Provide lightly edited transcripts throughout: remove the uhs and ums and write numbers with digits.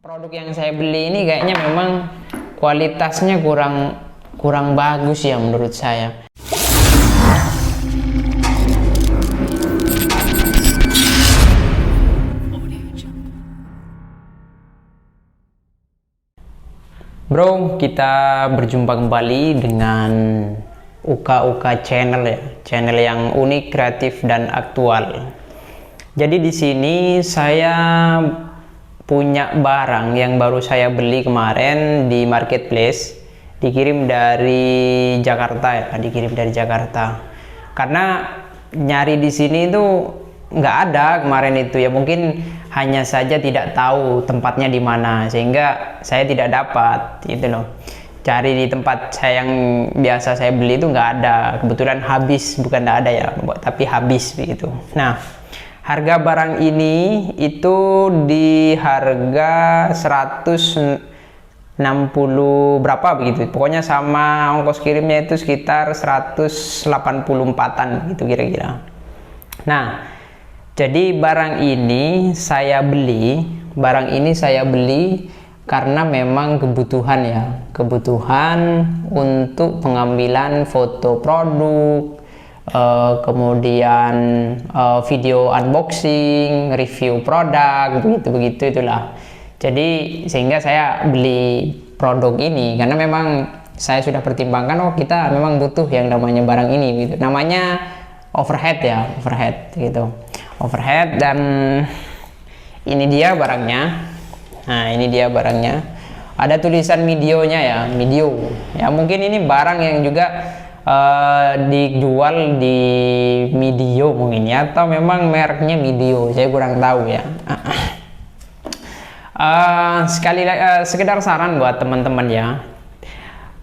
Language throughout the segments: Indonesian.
Produk yang saya beli ini kayaknya memang kualitasnya kurang bagus ya menurut saya. Bro, kita berjumpa kembali dengan Uka Channel ya, channel yang unik, kreatif dan aktual. Jadi di sini saya punya barang yang baru saya beli kemarin di marketplace, dikirim dari Jakarta ya, dikirim dari Jakarta. Karena nyari di sini itu nggak ada kemarin itu ya, mungkin hanya saja tidak tahu tempatnya di mana sehingga saya tidak dapat gitu loh. Cari di tempat saya yang biasa saya beli itu nggak ada, kebetulan habis, bukan nggak ada ya, tapi habis begitu. Nah, harga barang ini itu di harga 160 berapa begitu, pokoknya sama ongkos kirimnya itu sekitar 184an gitu kira-kira. Nah, jadi barang ini saya beli karena memang kebutuhan ya, kebutuhan untuk pengambilan foto produk, kemudian video unboxing, review produk, begitu itulah. Jadi sehingga saya beli produk ini karena memang saya sudah pertimbangkan, oh kita memang butuh yang namanya barang ini gitu. Namanya overhead ya, overhead gitu. Overhead, dan ini dia barangnya. Nah, ini dia barangnya. Ada tulisan Mideo-nya ya, Mideo. Ya mungkin ini barang yang juga dijual di Mideo mungkin ya, atau memang mereknya Mideo, saya kurang tahu ya. Sekedar saran buat teman-teman ya,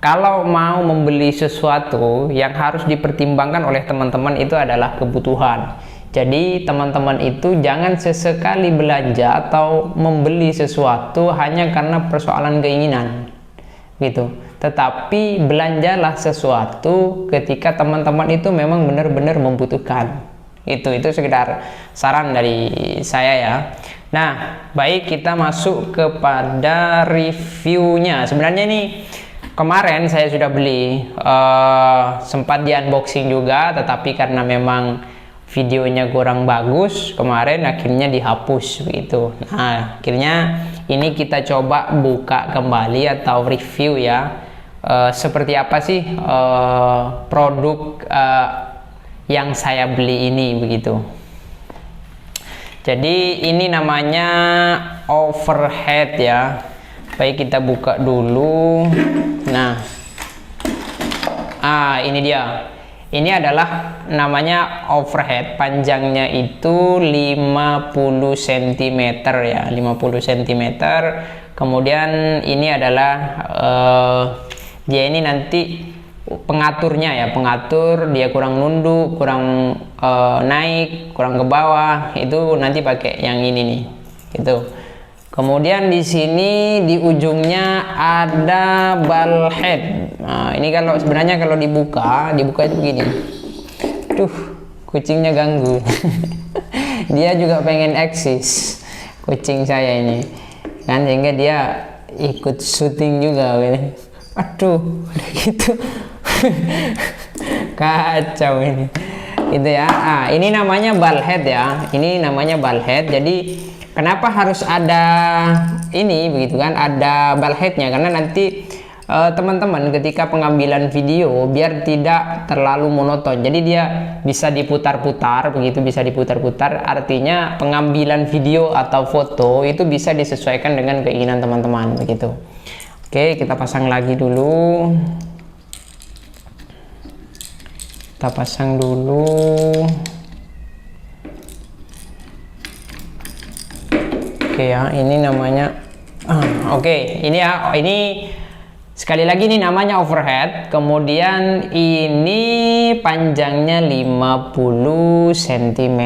kalau mau membeli sesuatu yang harus dipertimbangkan oleh teman-teman itu adalah kebutuhan. Jadi teman-teman itu jangan sesekali belanja atau membeli sesuatu hanya karena persoalan keinginan gitu. Tetapi belanjalah sesuatu ketika teman-teman itu memang benar-benar membutuhkan. Itu sekedar saran dari saya ya. Nah, baik, kita masuk kepada reviewnya. Sebenarnya ini kemarin saya sudah beli, sempat di unboxing juga, tetapi karena memang videonya kurang bagus kemarin akhirnya dihapus begitu. Nah, akhirnya ini kita coba buka kembali atau review ya, seperti apa sih produk yang saya beli ini begitu. Jadi ini namanya overhead ya. Baik, kita buka dulu. Nah, ini dia. Ini adalah namanya overhead, panjangnya itu 50 cm ya, 50 cm. Kemudian ini adalah dia ini nanti pengaturnya ya, pengatur dia kurang nunduk, kurang naik, kurang ke bawah, itu nanti pakai yang ini nih gitu. Kemudian di sini di ujungnya ada ball head. Nah, ini kalau sebenarnya kalau dibuka itu begini. Duh, kucingnya ganggu. Dia juga pengen eksis, kucing saya ini. Kan sehingga dia ikut syuting juga ini. Aduh, udah gitu. Kacau ini. Itu ya. Ini namanya ball head ya. Ini namanya ball head. Jadi kenapa harus ada ini begitu kan, ada ball headnya, karena nanti teman-teman ketika pengambilan video biar tidak terlalu monoton, jadi dia bisa diputar-putar begitu, bisa diputar-putar, artinya pengambilan video atau foto itu bisa disesuaikan dengan keinginan teman-teman begitu. Oke, kita pasang lagi dulu, kita pasang dulu. Oke ya, ini namanya ini ya, ini sekali lagi ini namanya overhead. Kemudian ini panjangnya 50 cm,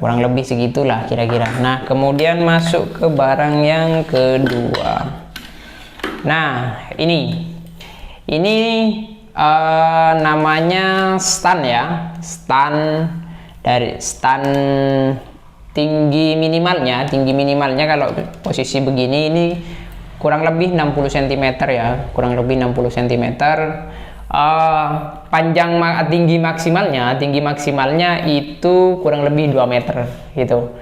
kurang lebih segitulah kira-kira. Nah, kemudian masuk ke barang yang kedua. Nah, ini namanya stand ya, stand tinggi minimalnya kalau posisi begini ini kurang lebih 60 cm ya, kurang lebih 60 cm. Tinggi maksimalnya itu kurang lebih 2 meter gitu.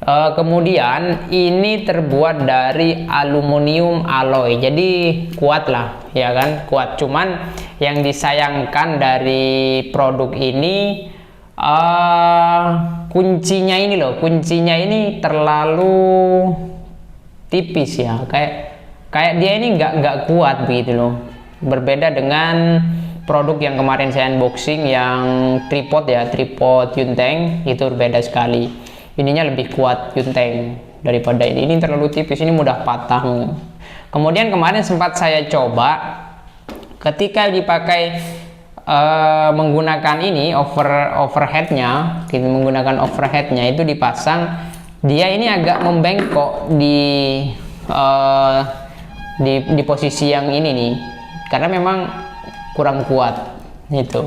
Kemudian ini terbuat dari aluminium alloy, jadi kuat lah ya kan, kuat. Cuman yang disayangkan dari produk ini kuncinya ini terlalu tipis ya, kayak dia ini nggak kuat begitu loh. Berbeda dengan produk yang kemarin saya unboxing yang tripod Yunteng, itu berbeda sekali. Ininya lebih kuat Yunteng daripada ini terlalu tipis, ini mudah patah. Kemudian kemarin sempat saya coba ketika dipakai menggunakan ini overheadnya itu dipasang, dia ini agak membengkok di posisi yang ini nih, karena memang kurang kuat gitu.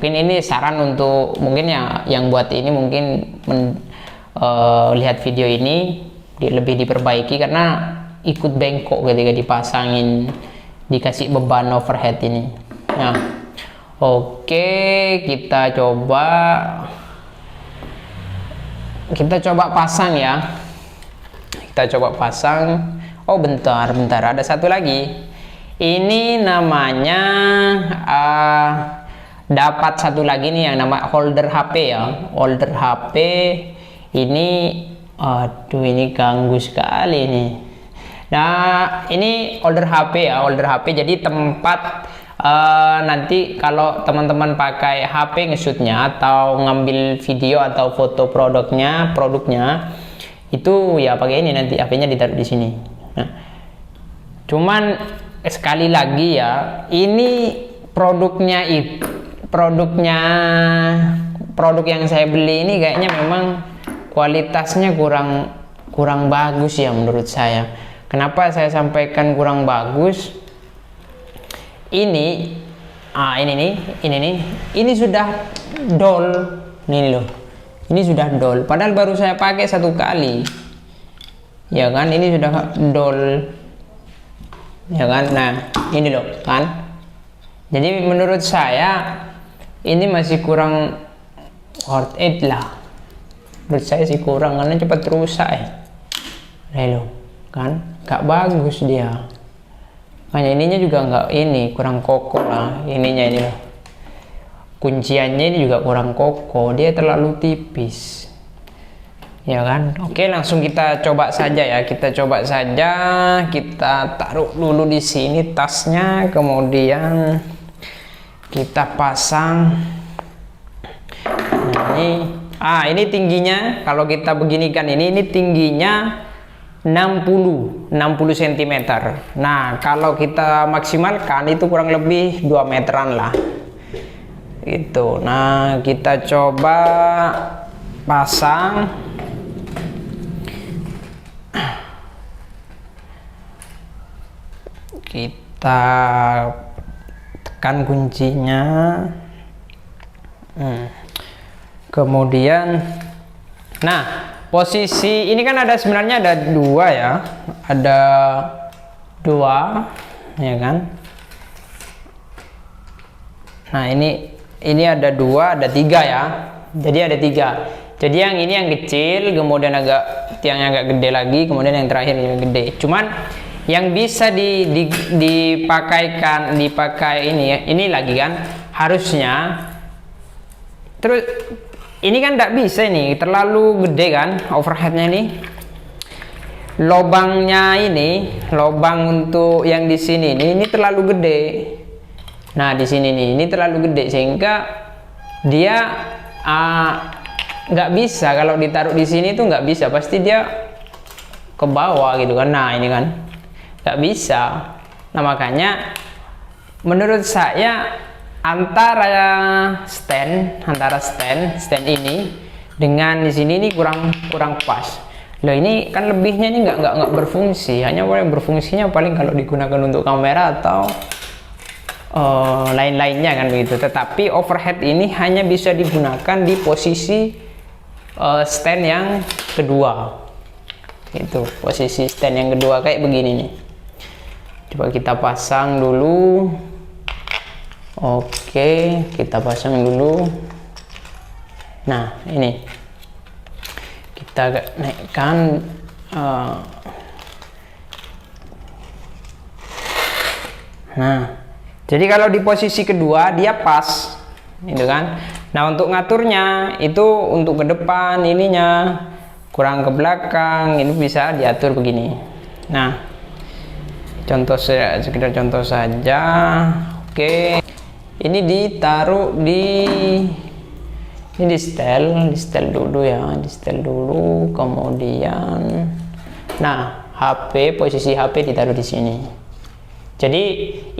Mungkin ini saran untuk mungkin ya yang buat ini mungkin lihat video ini lebih diperbaiki, karena ikut bengkok ketika dipasangin, dikasih beban overhead ini. Nah, oke, kita coba pasang ya. Kita coba pasang. Oh, bentar, ada satu lagi. Ini namanya dapat satu lagi nih yang nama holder HP ya. Holder HP ini, aduh, ini ganggu sekali nih. Nah, ini holder HP ya, jadi tempat nanti kalau teman-teman pakai HP nge-shootnya atau ngambil video atau foto produknya itu ya pakai ini, nanti HP-nya ditaruh di sini. Nah, cuman sekali lagi ya, ini produk yang saya beli ini kayaknya memang kualitasnya kurang bagus ya menurut saya. Kenapa saya sampaikan kurang bagus? Ini sudah dol, ini loh, ini sudah dol. Padahal baru saya pakai 1 kali, ya kan? Ini sudah dol, ya kan? Nah, ini loh kan. Jadi menurut saya ini masih kurang worth it lah. Menurut saya sih kurang, karena cepat rusak ya. Nah, loh kan, gak bagus dia. Hanya ininya juga kurang kokoh lah, ininya ini loh. Kunciannya ini juga kurang kokoh, dia terlalu tipis. Ya kan? Oke, langsung kita coba saja ya. Kita taruh dulu di sini tasnya, kemudian kita pasang. Nah, ini tingginya kalau kita beginikan ini tingginya 60 cm. Nah, kalau kita maksimalkan itu kurang lebih 2 meteran lah gitu. Nah, kita coba pasang. Kita tekan kuncinya. Kemudian, nah, posisi ini kan sebenarnya ada 2 ya, ada 2 ya kan. Nah, ini ada 2, ada 3 ya, jadi ada 3. Jadi yang ini yang kecil, kemudian tiangnya agak gede lagi, kemudian yang terakhir yang gede. Cuman yang bisa dipakai ini lagi kan harusnya. Terus ini kan tidak bisa, ini terlalu gede kan overheadnya ini. Lubang untuk yang di sini ini terlalu gede. Nah, di sini ini terlalu gede sehingga dia nggak bisa, kalau ditaruh di sini tuh nggak bisa, pasti dia ke bawah gitu kan. Nah, ini kan nggak bisa. Nah, makanya menurut saya antara stand ini dengan di sini ini kurang pas. Loh, ini kan lebihnya ini nggak berfungsi, hanya berfungsinya paling kalau digunakan untuk kamera atau lain-lainnya kan begitu. Tetapi overhead ini hanya bisa digunakan di posisi stand yang kedua. Itu posisi stand yang kedua kayak begini nih. Coba kita pasang dulu. Oke, kita pasang dulu. Nah, ini kita naikkan. Nah, jadi kalau di posisi kedua dia pas, gitu kan. Nah, untuk ngaturnya itu untuk ke depan ininya kurang ke belakang, ini bisa diatur begini. Nah, sekedar contoh saja. Oke, ini ditaruh ini di setel dulu ya, di setel dulu. Kemudian, nah, posisi HP ditaruh di sini. Jadi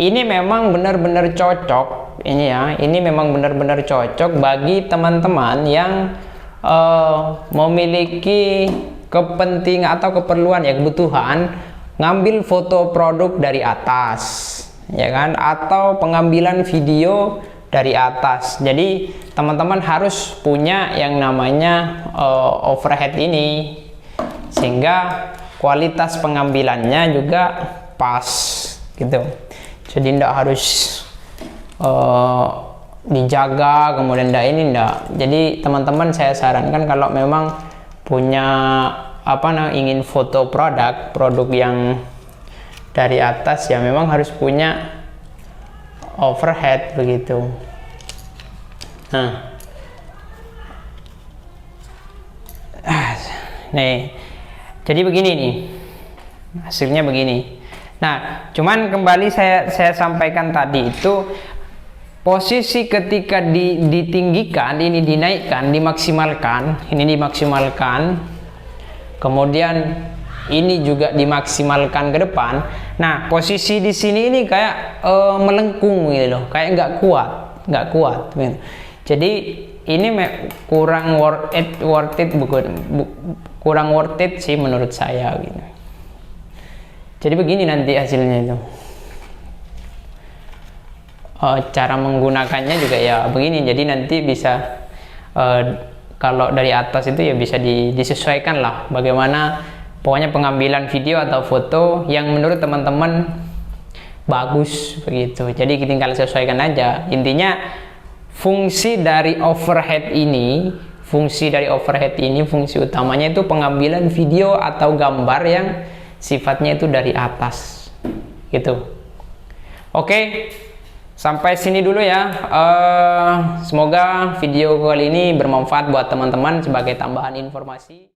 ini memang benar-benar cocok ini ya. Ini memang benar-benar cocok bagi teman-teman yang memiliki kepentingan atau keperluan ya, kebutuhan ngambil foto produk dari atas, ya kan, atau pengambilan video dari atas. Jadi teman-teman harus punya yang namanya overhead ini, sehingga kualitas pengambilannya juga pas gitu. Jadi tidak harus dijaga kemudian ini enggak. Jadi teman-teman saya sarankan kalau memang punya ingin foto produk yang dari atas ya memang harus punya overhead begitu. Nah, nih jadi begini nih hasilnya begini. Nah, cuman kembali saya sampaikan tadi itu posisi ketika ditinggikan, ini dinaikkan, dimaksimalkan, ini dimaksimalkan, kemudian ini juga dimaksimalkan ke depan. Nah, posisi di sini ini kayak melengkung gitu loh, kayak nggak kuat gitu. Jadi ini kurang worth it sih menurut saya gitu. Jadi begini nanti hasilnya itu. Cara menggunakannya juga ya begini. Jadi nanti bisa kalau dari atas itu ya bisa disesuaikan lah bagaimana pokoknya pengambilan video atau foto yang menurut teman-teman bagus begitu. Jadi tinggal sesuaikan aja. Intinya fungsi dari overhead ini, fungsi utamanya itu pengambilan video atau gambar yang sifatnya itu dari atas gitu. Oke, sampai sini dulu ya. Semoga video kali ini bermanfaat buat teman-teman sebagai tambahan informasi.